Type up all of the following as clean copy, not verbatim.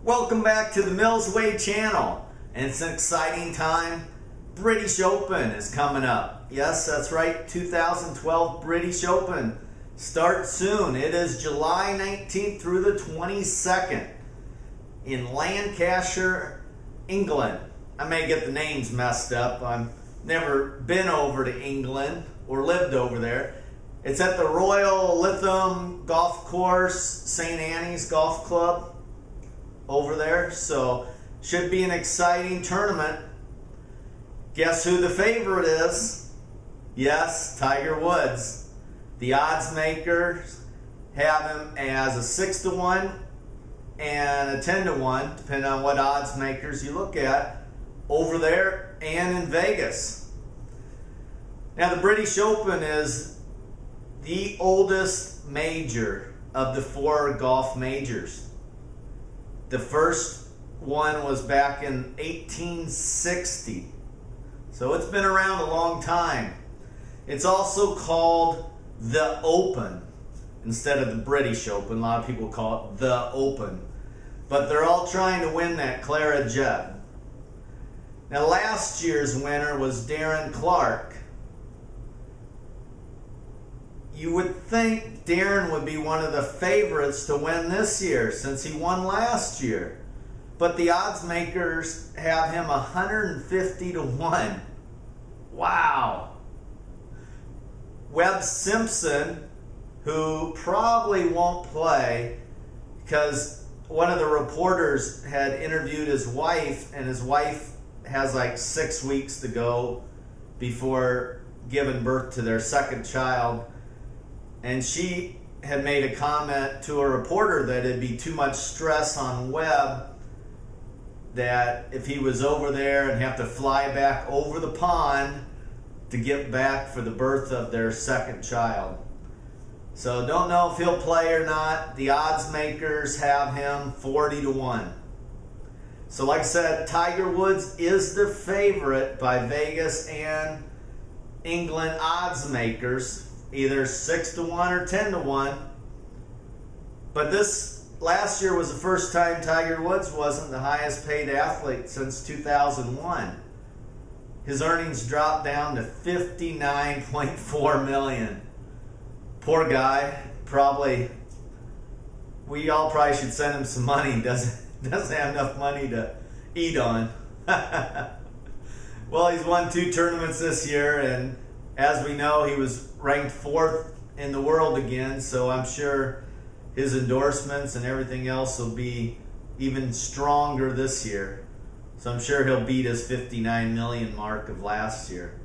Welcome back to the Mills Way channel, and it's an exciting time. British Open is coming up. Yes, that's right, 2012 British Open starts soon. It is July 19th through the 22nd in Lancashire, England. I may get the names messed up. I've never been over to England or lived over there. It's at the Royal Lytham Golf Course, St. Anne's Golf Club over there. So should be an exciting tournament. Guess who the favorite is? Yes, Toger Woods. The odds makers have him as a 6-1 and a 10-1, depending on what odds makers you look at, over there and in Vegas. Now the British Open is the oldest major of the 4 golf majors. The first one was back in 1860. So it's been around a long time. It's also called the Open instead of the British Open. A lot of people call it the Open. But they're all trying to win that Clara Jeb. Now last year's winner was Darren Clark. You would think Darren would be one of the favorites to win this year since he won last year. But the odds makers have him 150-1. Wow. Webb Simpson, who probably won't play because one of the reporters had interviewed his wife, and his wife has like 6 weeks to go before giving birth to their second child. And she had made a comment to a reporter that it'd be too much stress on Webb, that if he was over there and have to fly back over the pond to get back for the birth of their second child. So don't know if he'll play or not. The odds makers have him 40-1. So like I said, Toger Woods is the favorite by Vegas and England odds makers, either 6-1 or 10-1. But this last year was the first time Toger Woods wasn't the highest paid athlete since 2001. His earnings dropped down to $59.4 million. Poor guy. We all probably should send him some money. Doesn't have enough money to eat on. Well, he's won 2 tournaments this year, and as we know, he was ranked 4th in the world again, so I'm sure his endorsements and everything else will be even stronger this year. So I'm sure he'll beat his 59 million mark of last year.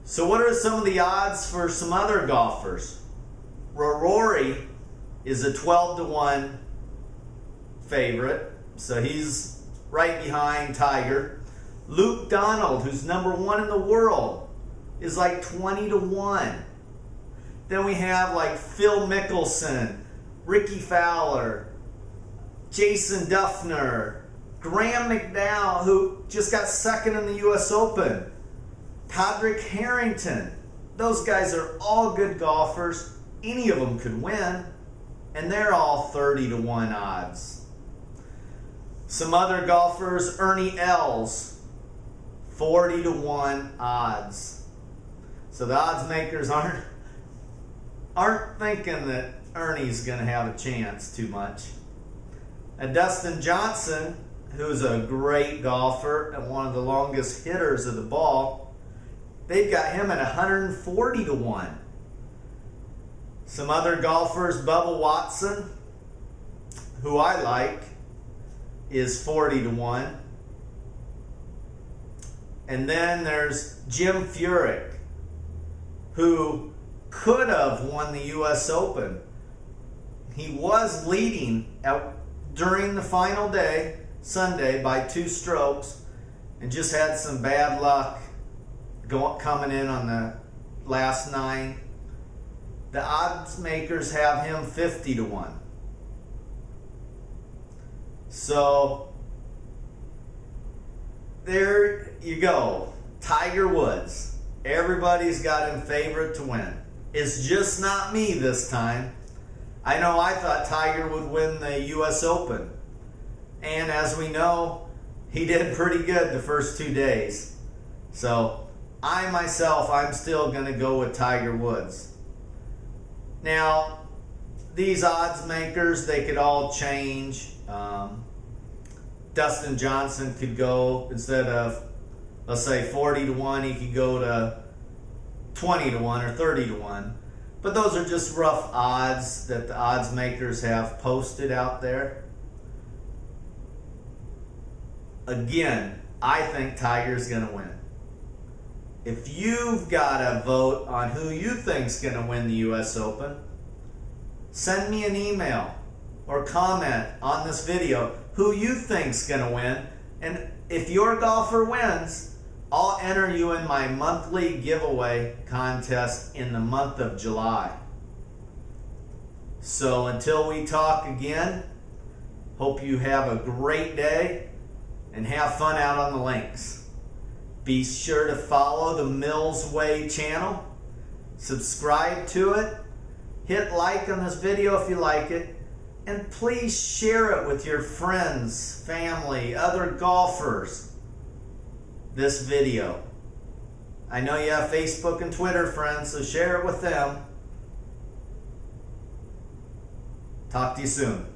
So what are some of the odds for some other golfers? Rory is a 12-1 favorite, so he's right behind Tiger. Luke Donald, who's #1 in the world, is like 20-1. Then we have like Phil Mickelson, Ricky Fowler, Jason Duffner, Graham McDowell, who just got 2nd in the US Open, Padraig Harrington. Those guys are all good golfers. Any of them could win, and they're all 30-1 odds. Some other golfers, Ernie Els, 40-1 odds. So the odds makers aren't thinking that Ernie's going to have a chance too much. And Dustin Johnson, who's a great golfer and one of the longest hitters of the ball, they've got him at 140-1. Some other golfers, Bubba Watson, who I like, is 40-1. And then there's Jim Furyk, who could have won the US Open. He was leading during the final day, Sunday, by 2 strokes, and just had some bad luck coming in on the last 9. The odds makers have him 50-1. So there you go. Toger Woods. Everybody's got him favorite to win. It's just not me this time. I know I thought Tiger would win the US Open. And as we know, he did pretty good the first 2 days. So I'm still going to go with Tiger Woods. Now, these odds makers, they could all change. Dustin Johnson could go, instead of, let's say, 40 to 1, he could go to 20 to 1 or 30 to 1. But those are just rough odds that the odds makers have posted out there. Again, I think Tiger's going to win. If you've got a vote on who you think's going to win the US Open, send me an email or comment on this video who you think's going to win. And if your golfer wins, I'll enter you in my monthly giveaway contest in the month of July. So until we talk again, hope you have a great day and have fun out on the links. Be sure to follow the Mills Way channel, subscribe to it, hit like on this video if you like it, and please share it with your friends, family, other golfers, this video. I know you have Facebook and Twitter friends, so share it with them. Talk to you soon.